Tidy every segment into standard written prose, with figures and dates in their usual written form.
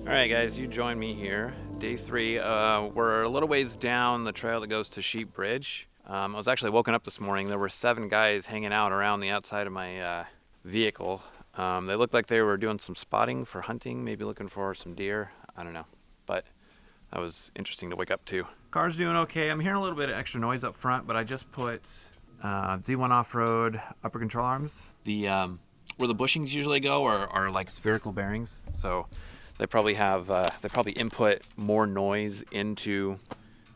Alright guys, you join me here. Day 3. We're a little ways down the trail that goes to Sheep Bridge. I was actually woken up this morning. There were 7 guys hanging out around the outside of my vehicle. They looked like they were doing some spotting for hunting, maybe looking for some deer. I don't know. But that was interesting to wake up to. Car's doing okay. I'm hearing a little bit of extra noise up front, but I just put Z1 off-road upper control arms. Where the bushings usually go are like spherical bearings. So they probably have they probably input more noise into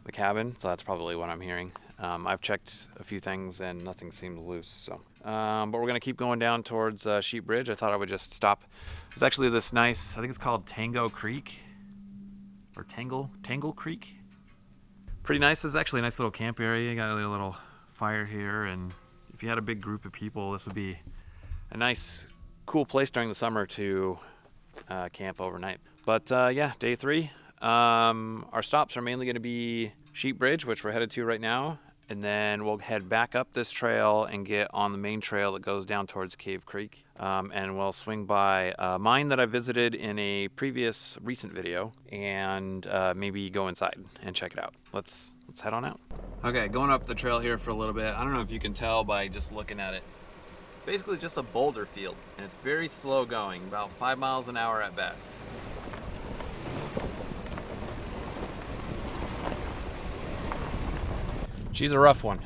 the cabin, so that's probably what I'm hearing. I've checked a few things and nothing seemed loose. So, but we're gonna keep going down towards Sheep Bridge. I thought I would just stop. There's actually this nice, I think it's called Tango Creek or Tangle Creek. Pretty nice. This is actually a nice little camp area. You got a little fire here, and if you had a big group of people, this would be a nice, cool place during the summer to camp overnight. But yeah, day 3. Our stops are mainly going to be Sheep Bridge, which we're headed to right now, and then we'll head back up this trail and get on the main trail that goes down towards Cave Creek, and we'll swing by a mine that I visited in a previous recent video, and maybe go inside and check it out. Let's head on out. Okay, going up the trail here for a little bit. I don't know if you can tell by just looking at it. Basically just a boulder field, and it's very slow going, about 5 miles an hour at best. She's a rough one.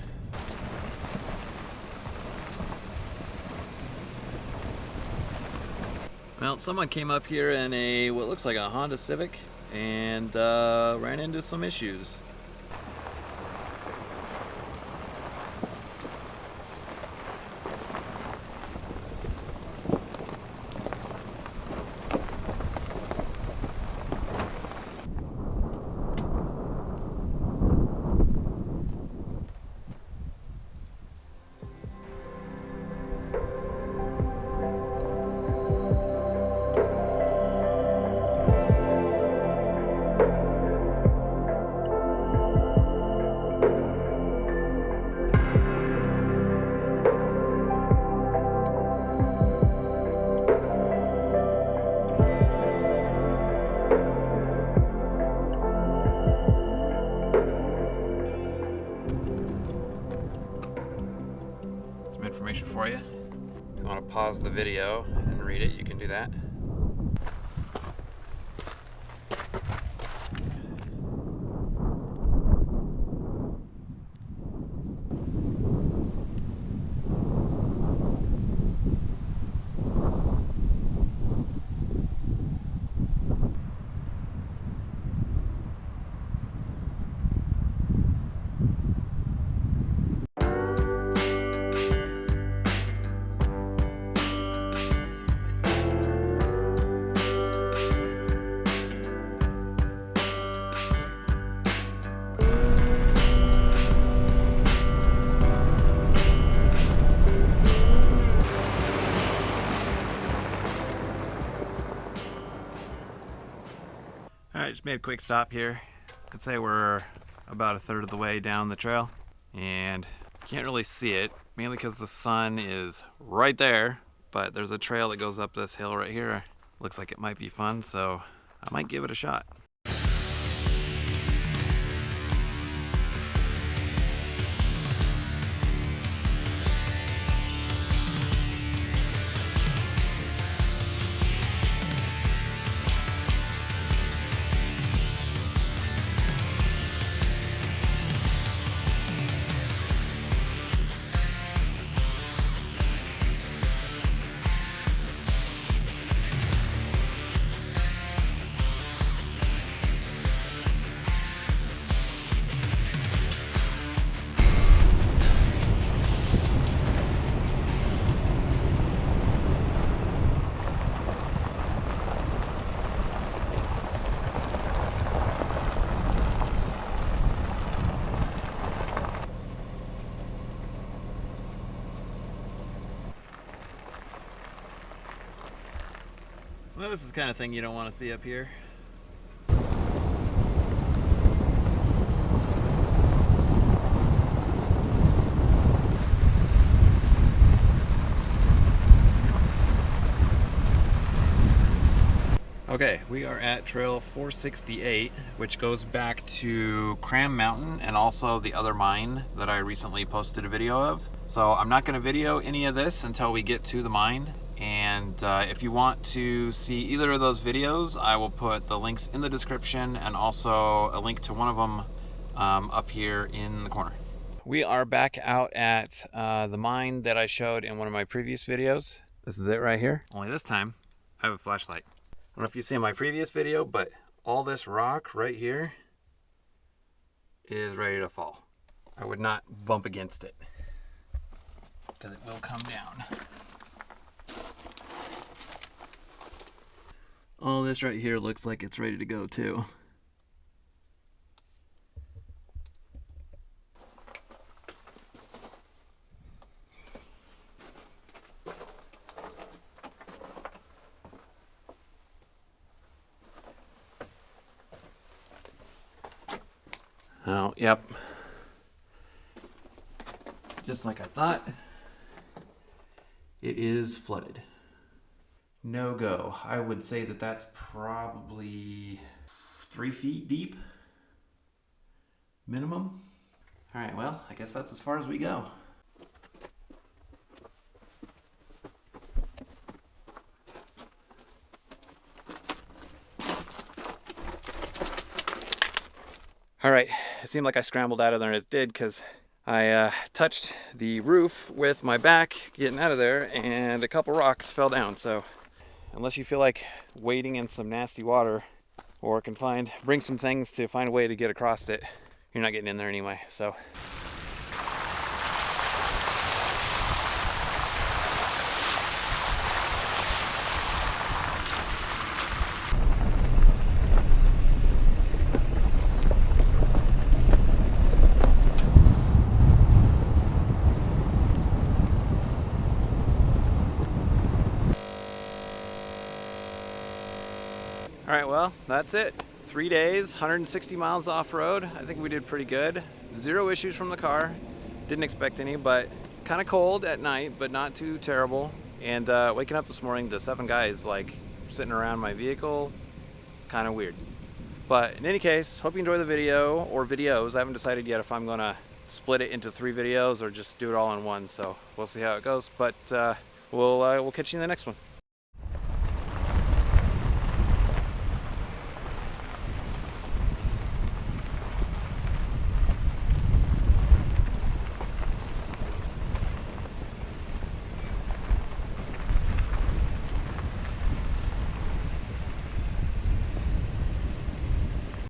Well, someone came up here in a what looks like a Honda Civic and ran into some issues. Information for you. If you want to pause the video and read it, you can do that. Alright, just made a quick stop here. I'd say we're about a third of the way down the trail, and can't really see it, mainly because the sun is right there, but there's a trail that goes up this hill right here. Looks like it might be fun, so I might give it a shot. Well, this is the kind of thing you don't want to see up here. Okay, we are at trail 468, which goes back to Cram Mountain and also the other mine that I recently posted a video of. So I'm not going to video any of this until we get to the mine. And if you want to see either of those videos, I will put the links in the description and also a link to one of them up here in the corner. We are back out at the mine that I showed in one of my previous videos. This is it right here. Only this time, I have a flashlight. I don't know if you see in my previous video, but all this rock right here is ready to fall. I would not bump against it because it will come down. All this right here looks like it's ready to go too. Oh, yep. Just like I thought, it is flooded. No go. I would say that that's probably 3 feet deep, minimum. All right, well, I guess that's as far as we go. All right, it seemed like I scrambled out of there, and it did because I touched the roof with my back getting out of there, and a couple rocks fell down. So unless you feel like wading in some nasty water or bring some things to find a way to get across it, you're not getting in there anyway. So all right, well, that's it. 3 days, 160 miles off-road. I think we did pretty good. 0 issues from the car. Didn't expect any, but kind of cold at night, but not too terrible. And waking up this morning to 7 guys like sitting around my vehicle, kind of weird. But in any case, hope you enjoy the video or videos. I haven't decided yet if I'm gonna split it into 3 videos or just do it all in one. So we'll see how it goes. But we'll catch you in the next one.